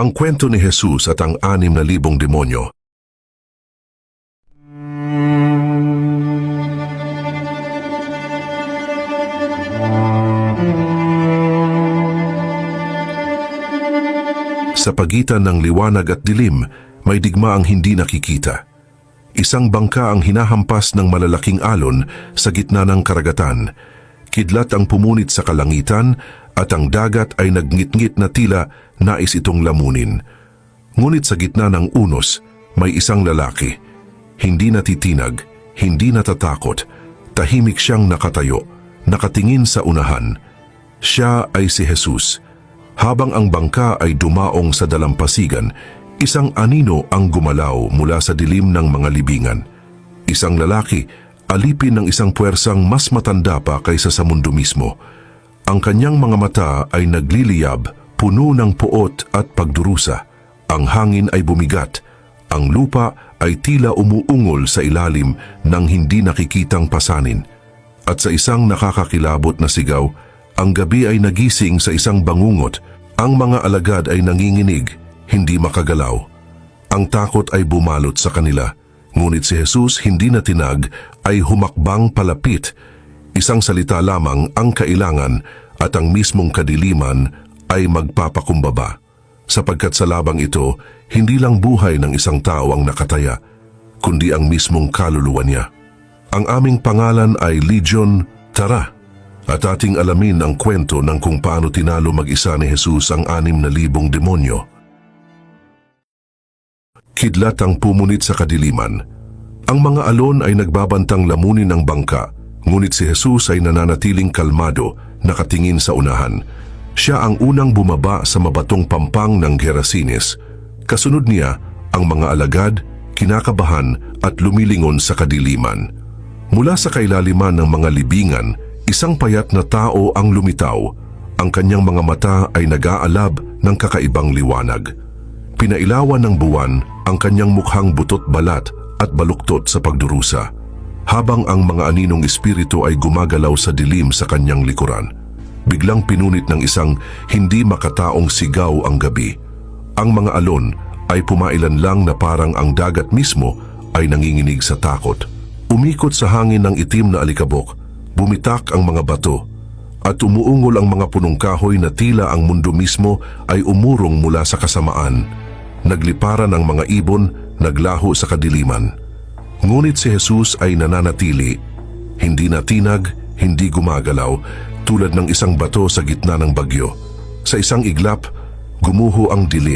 Ang kwento ni Jesus at ang 6,000 demonyo. Sa pagitan ng liwanag at dilim, may digmaang hindi nakikita. Isang bangka ang hinahampas ng malalaking alon sa gitna ng karagatan. Kidlat ang pumunit sa kalangitan at ang dagat ay nagngit-ngit na tila nais itong lamunin. Ngunit sa gitna ng unos, may isang lalaki. Hindi natitinag, hindi natatakot. Tahimik siyang nakatayo, nakatingin sa unahan. Siya ay si Jesus. Habang ang bangka ay dumaong sa dalampasigan, isang anino ang gumalaw mula sa dilim ng mga libingan. Isang lalaki, alipin ng isang puwersang mas matanda pa kaysa sa mundo mismo. Ang kanyang mga mata ay nagliliyab, puno ng puot at pagdurusa. Ang hangin ay bumigat. Ang lupa ay tila umuungol sa ilalim ng hindi nakikitang pasanin. At sa isang nakakakilabot na sigaw, ang gabi ay nagising sa isang bangungot. Ang mga alagad ay nanginginig, hindi makagalaw. Ang takot ay bumalot sa kanila. Ngunit si Jesus hindi na tinag, ay humakbang palapit. Isang salita lamang ang kailangan at ang mismong kadiliman ay magpapakumbaba. Sapagkat sa labang ito, hindi lang buhay ng isang tao ang nakataya, kundi ang mismong kaluluwa niya. Ang aming pangalan ay Legion. Tara! At ating alamin ang kwento ng kung paano tinalo mag-isa ni Jesus ang 6,000 demonyo. Kidlat ang pumunit sa kadiliman. Ang mga alon ay nagbabantang lamunin ang bangka, ngunit si Jesus ay nananatiling kalmado, nakatingin sa unahan. Siya ang unang bumaba sa mabatong pampang ng Gerasenes. Kasunod niya, ang mga alagad, kinakabahan at lumilingon sa kadiliman. Mula sa kailaliman ng mga libingan, isang payat na tao ang lumitaw. Ang kanyang mga mata ay nag-aalab ng kakaibang liwanag. Pinailawan ng buwan ang kanyang mukhang butot balat at baluktot sa pagdurusa, habang ang mga aninong espiritu ay gumagalaw sa dilim sa kanyang likuran. Biglang pinunit ng isang hindi makataong sigaw ang gabi. Ang mga alon ay pumailan lang na parang ang dagat mismo ay nanginginig sa takot. Umikot sa hangin ng itim na alikabok. Bumitak ang mga bato at umuungol ang mga punong kahoy na tila ang mundo mismo ay umurong mula sa kasamaan. Nagliparan ang mga ibon, naglaho sa kadiliman. Ngunit si Jesus ay nananatili, hindi natinag, hindi gumagalaw, tulad ng isang bato sa gitna ng bagyo. Sa isang iglap, gumuho ang dilim.